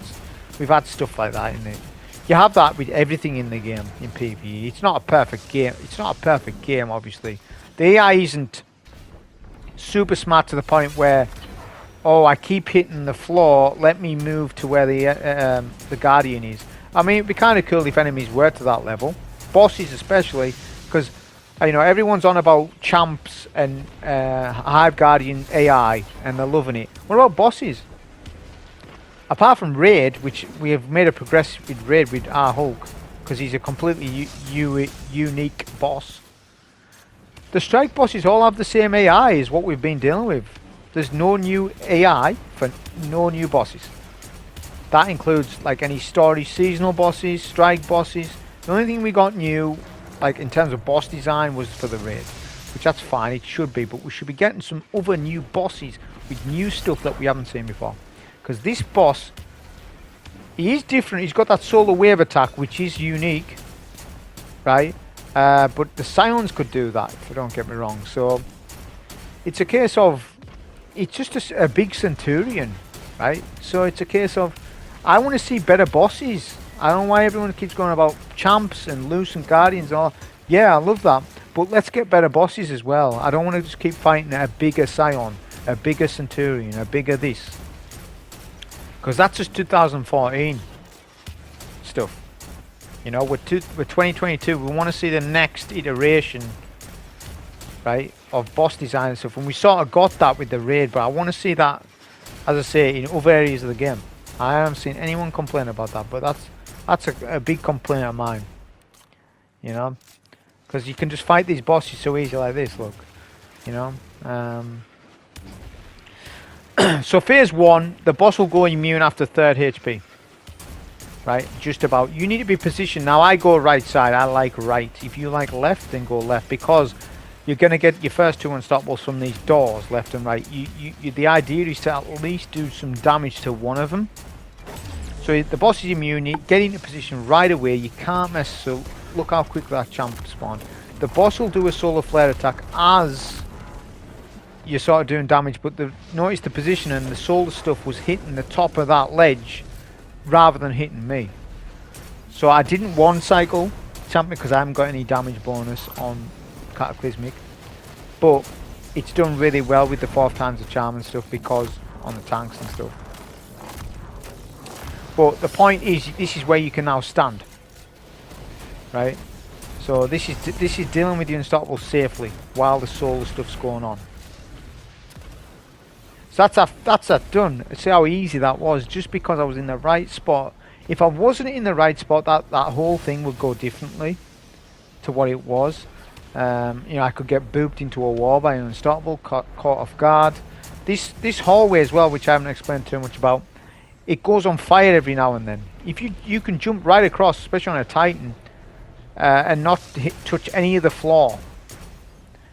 Speaker 1: We've had stuff like that in it. You have that with everything in the game in PvE. It's not a perfect game. It's not a perfect game, obviously. The AI isn't super smart to the point where, oh, I keep hitting the floor, let me move to where the Guardian is. I mean, it'd be kind of cool if enemies were to that level. Bosses especially, because, you know, everyone's on about champs and Hive Guardian AI, and they're loving it. What about bosses? Apart from Raid, which we have made a progress with Raid with our Hulk, because he's a completely unique boss. The strike bosses all have the same AI as what we've been dealing with. There's no new AI for no new bosses. That includes like any story seasonal bosses, strike bosses. The only thing we got new, like in terms of boss design, was for the Raid, which that's fine, it should be, but we should be getting some other new bosses with new stuff that we haven't seen before. Because this boss, he is different. He's got that solar wave attack, which is unique, right? But the Scions could do that, if I don't get me wrong. So it's a case of, it's just a big Centurion, right? So it's a case of, I want to see better bosses. I don't know why everyone keeps going about champs and loose and guardians and all. Yeah, I love that. But let's get better bosses as well. I don't want to just keep fighting a bigger Scion, a bigger Centurion, a bigger this. Because that's just 2014 stuff. You know, with 2022, we want to see the next iteration, right, of boss design and stuff. And we sort of got that with the Raid, but I want to see that, as I say, in other areas of the game. I haven't seen anyone complain about that, but that's a big complaint of mine. You know, because you can just fight these bosses so easy like this. Look, you know. So phase 1, the boss will go immune after 3rd HP. Right, just about. You need to be positioned. Now I go right side, I like right. If you like left, then go left, because you're going to get your first 2 unstoppables from these doors, left and right. The idea is to at least do some damage to one of them. So the boss is immune, you get into position right away, you can't mess up. Look how quick that champ spawned. The boss will do a solar flare attack as you're sort of doing damage, but notice the position and the solar stuff was hitting the top of that ledge rather than hitting me. So I didn't one cycle champ because I haven't got any damage bonus on Cataclysmic, but it's done really well with the 4th times the charm and stuff, because on the tanks and stuff. But the point is, this is where you can now stand, right? So this is dealing with the unstoppables safely while the solar stuff's going on. So that's that done. See how easy that was, just because I was in the right spot. If I wasn't in the right spot, that whole thing would go differently to what it was. You know, I could get booped into a wall by an unstoppable, caught off guard. This hallway as well, which I haven't explained too much about, it goes on fire every now and then. If you can jump right across, especially on a Titan, and not touch any of the floor.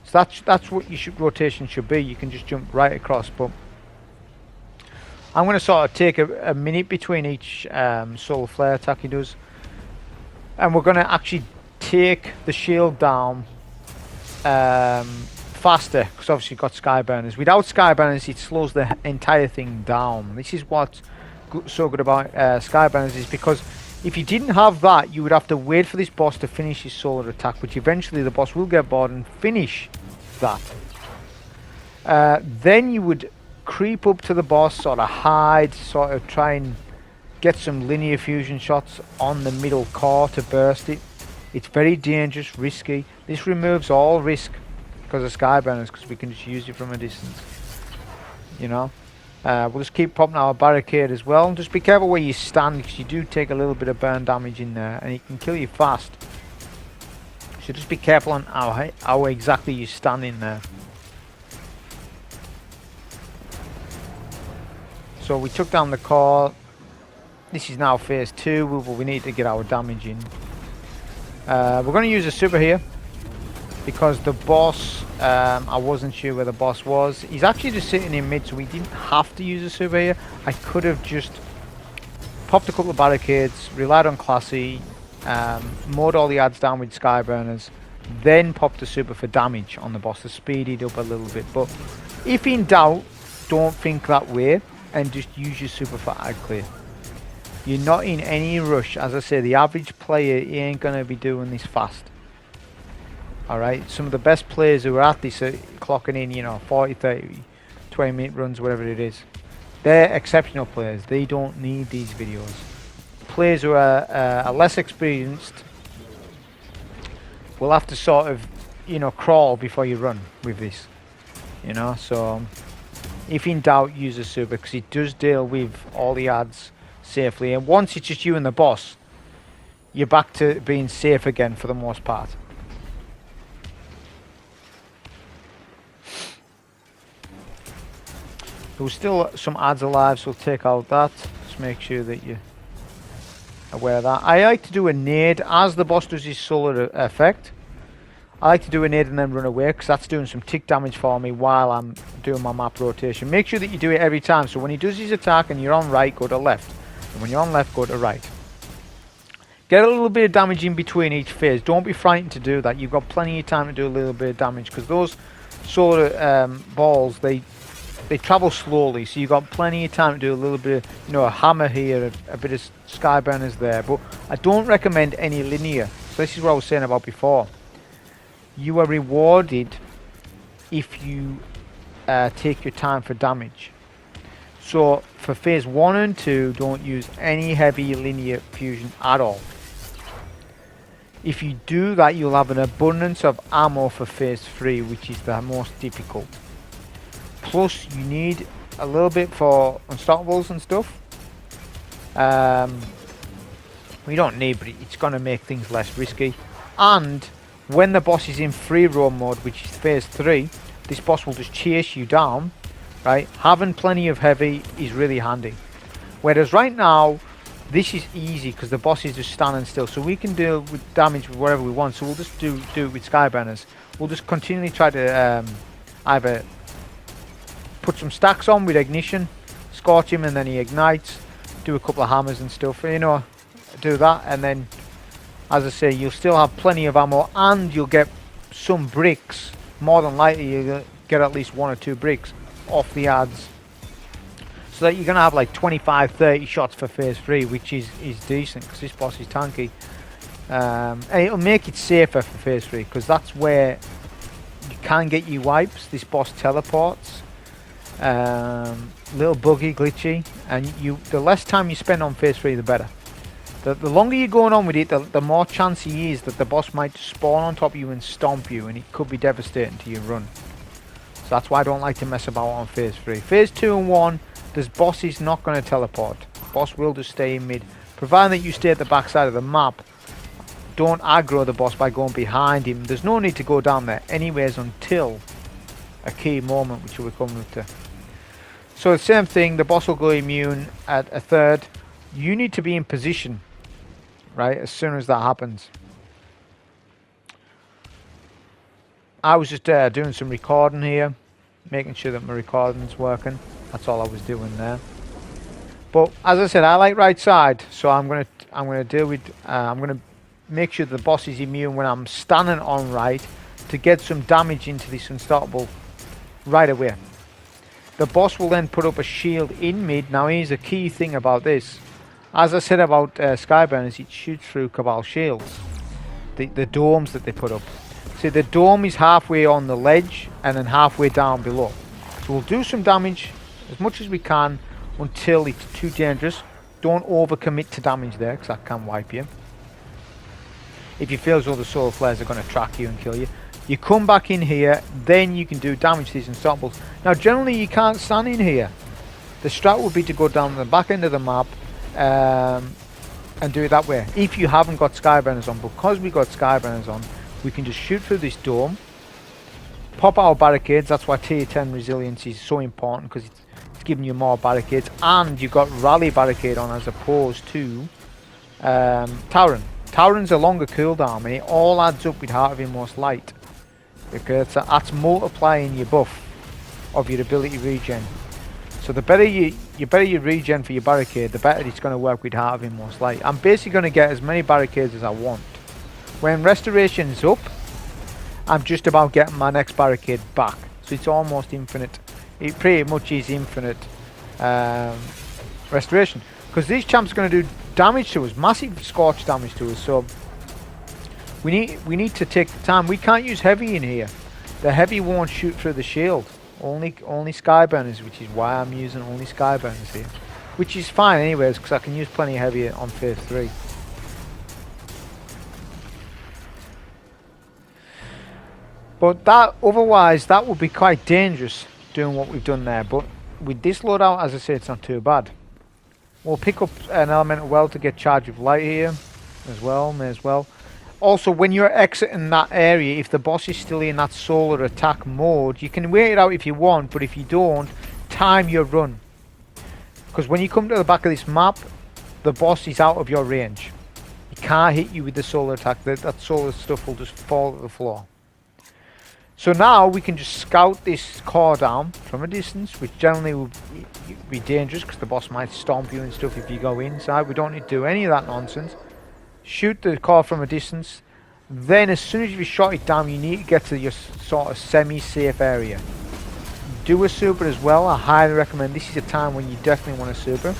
Speaker 1: So that's what your rotation should be. You can just jump right across, but I'm going to sort of take a minute between each solar flare attack he does, and we're going to actually take the shield down faster, because obviously you've got Skyburners. Without Skyburners, it slows the entire thing down. This is what's so good about Skyburners, is because if you didn't have that, you would have to wait for this boss to finish his solar attack, which eventually the boss will get bored and finish that. Then you would creep up to the boss, sort of hide, sort of try and get some linear fusion shots on the middle core to burst it. It's very dangerous, risky. This removes all risk because of Skyburners, because we can just use it from a distance. You know, we'll just keep popping our barricade as well. Just be careful where you stand, because you do take a little bit of burn damage in there, and it can kill you fast. So just be careful on how exactly you stand in there. So we took down the core. This is now phase 2. We need to get our damage in. We're going to use a super here because the boss, I wasn't sure where the boss was. He's actually just sitting in mid, so we didn't have to use a super here. I could have just popped a couple of barricades, relied on classy, mowed all the adds down with skyburners, then popped a super for damage on the boss to speed it up a little bit. But if in doubt, don't think that way and just use your super for ad clear. You're not in any rush. As I say, the average player, he ain't going to be doing this fast. Alright, some of the best players who are at this are clocking in, you know, 40, 30, 20 minute runs, whatever it is. They're exceptional players. They don't need these videos. Players who are less experienced will have to sort of, you know, crawl before you run with this. You know, so if in doubt, use a super because it does deal with all the adds safely. And once it's just you and the boss, you're back to being safe again for the most part. There's still some adds alive, so we'll take out that. Just make sure that you're aware of that. I like to do a nade as the boss does his solar effect. I like to do a nade and then run away because that's doing some tick damage for me while I'm doing my map rotation. Make sure that you do it every time. So when he does his attack and you're on right, go to left. And when you're on left, go to right. Get a little bit of damage in between each phase. Don't be frightened to do that. You've got plenty of time to do a little bit of damage because those solar balls, they travel slowly, so you've got plenty of time to do a little bit of, you know, a hammer here, a bit of skyburners there. But I don't recommend any linear. So this is what I was saying about before. You are rewarded if you take your time for damage. So for phase 1 and 2, don't use any heavy linear fusion at all. If you do that, you'll have an abundance of ammo for phase 3, which is the most difficult. Plus, you need a little bit for unstoppables and stuff. We don't need, but it's going to make things less risky. And when the boss is in free roam mode, which is phase 3, this boss will just chase you down, right? Having plenty of heavy is really handy. Whereas right now, this is easy because the boss is just standing still, so we can deal with damage with whatever we want. So we'll just do it with skyburners. We'll just continually try to either put some stacks on with ignition, scorch him, and then he ignites. Do a couple of hammers and stuff, you know, do that, and then, as I say, you'll still have plenty of ammo, and you'll get some bricks. More than likely, you'll get at least 1 or 2 bricks off the adds, so that you're gonna have like 25, 30 shots for phase 3, which is decent because this boss is tanky, and it'll make it safer for phase 3 because that's where you can get you wipes. This boss teleports. Little buggy, glitchy, and the less time you spend on phase 3, the better. The longer you're going on with it, the more chance he is that the boss might spawn on top of you and stomp you, and it could be devastating to your run. So that's why I don't like to mess about on phase 3. Phase 2 and 1, this boss is not going to teleport. Boss will just stay in mid, providing that you stay at the back side of the map. Don't aggro the boss by going behind him. There's no need to go down there anyways until a key moment, which we'll come to. So the same thing, the boss will go immune at a third. You need to be in position, right, as soon as that happens. I was just doing some recording here, making sure that my recording's working. That's all I was doing there. But as I said, I like right side, so I'm gonna deal with. I'm gonna make sure the boss is immune when I'm standing on right to get some damage into this unstoppable right away. The boss will then put up a shield in mid. Now here's a key thing about this. As I said about skyburners, it shoots through Cabal shields. The domes that they put up. See, the dome is halfway on the ledge and then halfway down below. So we'll do some damage as much as we can until it's too dangerous. Don't overcommit to damage there because that can wipe you. If you feel as though the solar flares are going to track you and kill you. You come back in here, then you can do damage to these unstoppables. Now generally you can't stand in here. The strat would be to go down the back end of the map and do it that way. If you haven't got skyburners on, because we got skyburners on, we can just shoot through this dome, pop our barricades. That's why tier 10 resilience is so important, because it's giving you more barricades, and you've got rally barricade on as opposed to Tauren. Tauren's a longer cooldown, and it all adds up with Heart of Inmost Light, because that's multiplying your buff of your ability regen. So the better you regen for your barricade, the better it's going to work with Heart of Inmost Light. I'm basically going to get as many barricades as I want. When restoration's up, I'm just about getting my next barricade back, so it's almost infinite. It pretty much is infinite restoration, because these champs are going to do damage to us, massive scorch damage to us. So we need to take the time. We can't use heavy in here. The heavy won't shoot through the shield. Only Skyburners, which is why I'm using only Skyburners here, which is fine anyways, because I can use plenty of heavy on phase 3. But otherwise that would be quite dangerous doing what we've done there. But with this loadout, as I say, it's not too bad. We'll pick up an elemental well to get charged with light here as well, may as well. Also, when you're exiting that area, if the boss is still in that solar attack mode, you can wait it out if you want, but if you don't, time your run. Because when you come to the back of this map, the boss is out of your range. He can't hit you with the solar attack. That solar stuff will just fall to the floor. So now we can just scout this core down from a distance, which generally will be dangerous because the boss might stomp you and stuff if you go inside. We don't need to do any of that nonsense. Shoot the core from a distance. Then as soon as you've shot it down, you need to get to your sort of semi-safe area. Do a super as well. I highly recommend. This is a time when you definitely want a super.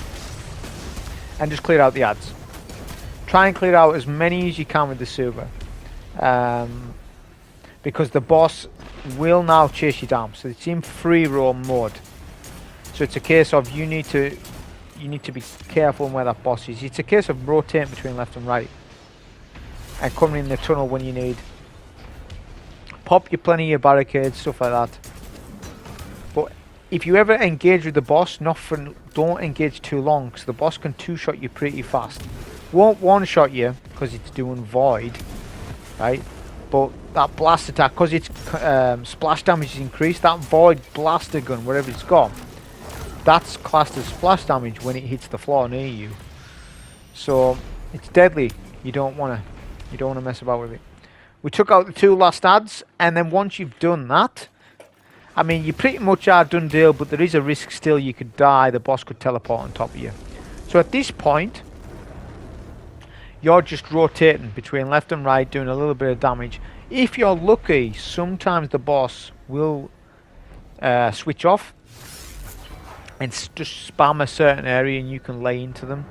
Speaker 1: And just clear out the ads. Try and clear out as many as you can with the super. Because the boss will now chase you down. So it's in free roam mode. So it's a case of you need to be careful where that boss is. It's a case of rotating between left and right. And coming in the tunnel when you need. Pop your plenty of your barricades, stuff like that. But if you ever engage with the boss, don't engage too long, because the boss can two-shot you pretty fast. Won't one-shot you, because it's doing void. Right? But that blast attack, because its splash damage is increased, that void blaster gun, wherever it's got, that's classed as splash damage when it hits the floor near you. So it's deadly. You don't want to mess about with it. We took out the 2 last ads, and then once you've done that, I mean, you pretty much are done deal, but there is a risk still you could die. The boss could teleport on top of you. So at this point, you're just rotating between left and right, doing a little bit of damage. If you're lucky, sometimes the boss will switch off and just spam a certain area and you can lay into them.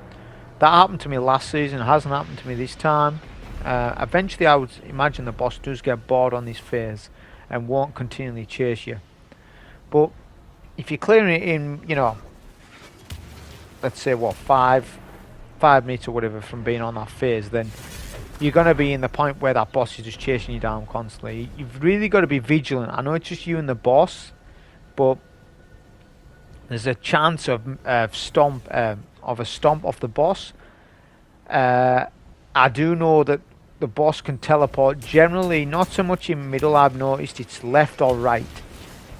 Speaker 1: That happened to me last season. It hasn't happened to me this time. Eventually I would imagine the boss does get bored on this phase and won't continually chase you. But if you're clearing it in, you know, let's say what, 5 minutes or whatever from being on that phase, then you're going to be in the point where that boss is just chasing you down constantly. You've really got to be vigilant. I know it's just you and the boss, but there's a chance of a stomp off the boss. I do know that the boss can teleport, generally not so much in middle. I've noticed it's left or right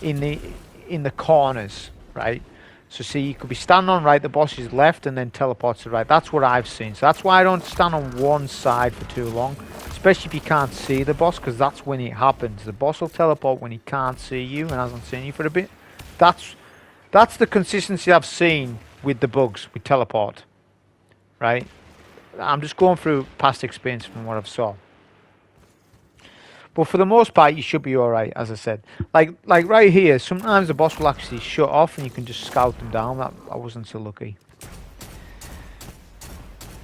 Speaker 1: in the corners, right? So see, you could be standing on right, the boss is left and then teleports to right. That's what I've seen. So that's why I don't stand on one side for too long, especially if you can't see the boss, because that's when it happens. The boss will teleport when he can't see you and hasn't seen you for a bit. That's the consistency I've seen with the bugs with teleport, right? I'm just going through past experience from what I've saw. But for the most part, you should be alright, as I said. Like right here, sometimes the boss will actually shut off and you can just scout them down. I wasn't so lucky.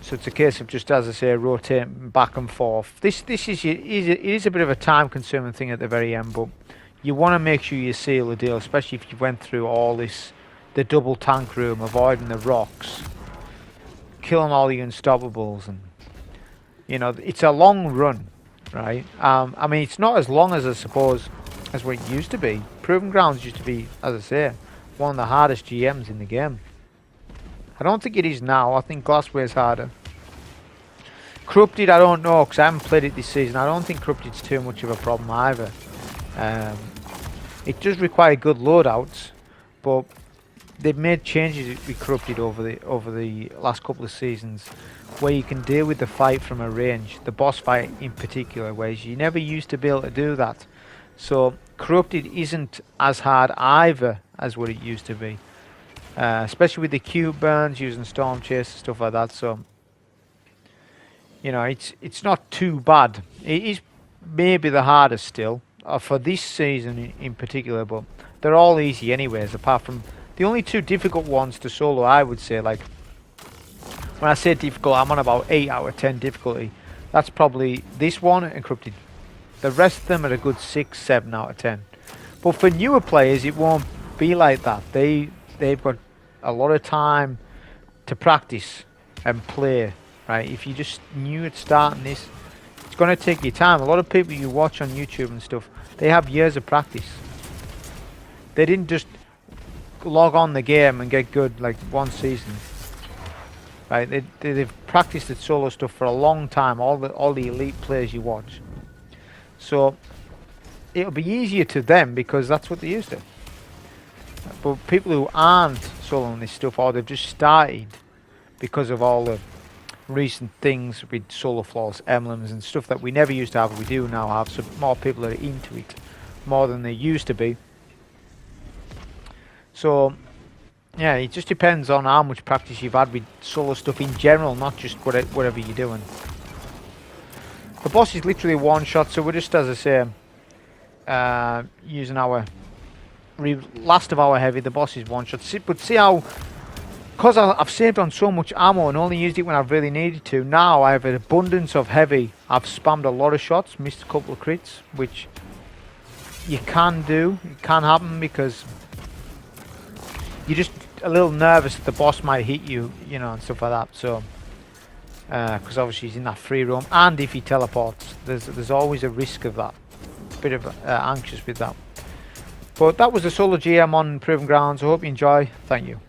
Speaker 1: So it's a case of just, as I say, rotating back and forth. This is a bit of a time-consuming thing at the very end, but you want to make sure you seal the deal, especially if you went through all this, the double tank room, avoiding the rocks, killing all the unstoppables, and you know, it's a long run. Right, I mean, it's not as long as I suppose as what it used to be. Proving Grounds used to be, as I say, one of the hardest GMs in the game. I don't think it is now. I think Glassware's harder. Corrupted, I don't know, because I haven't played it this season. I don't think Corrupted's too much of a problem either. It does require good loadouts, but they've made changes with Corrupted over the last couple of seasons, where you can deal with the fight from a range, the boss fight in particular, whereas you never used to be able to do that. So Corrupted isn't as hard either as what it used to be, especially with the cube burns using Storm Chase and stuff like that. So you know, it's not too bad. It is maybe the hardest still for this season in particular, but they're all easy anyways, apart from the only two difficult ones to solo, I would say. Like, when I say difficult, I'm on about 8 out of 10 difficulty. That's probably this one and Corrupted. The rest of them are a good 6, 7 out of 10. But for newer players, it won't be like that. They've got a lot of time to practice and play, right? If you just new at starting this, it's going to take you time. A lot of people you watch on YouTube and stuff, they have years of practice. They didn't just log on the game and get good like one season, right? They've practiced at solo stuff for a long time. All the elite players you watch, so it'll be easier to them because that's what they used to. But people who aren't soloing this stuff, or they've just started because of all the recent things with solo floors, emblems and stuff that we never used to have, we do now have, so more people are into it more than they used to be. So yeah, it just depends on how much practice you've had with solo stuff in general, not just whatever you're doing. The boss is literally one shot, so we're just, as I say, using our last of our heavy. The boss is one shot. But see how, because I've saved on so much ammo and only used it when I've really needed to, now I have an abundance of heavy. I've spammed a lot of shots, missed a couple of crits, which you can do. It can happen because you're just a little nervous that the boss might hit you, you know, and stuff like that. So, because obviously he's in that free roam, and if he teleports, there's always a risk of that. Bit of anxious with that. But that was the solo GM on Proven Grounds. I hope you enjoy. Thank you.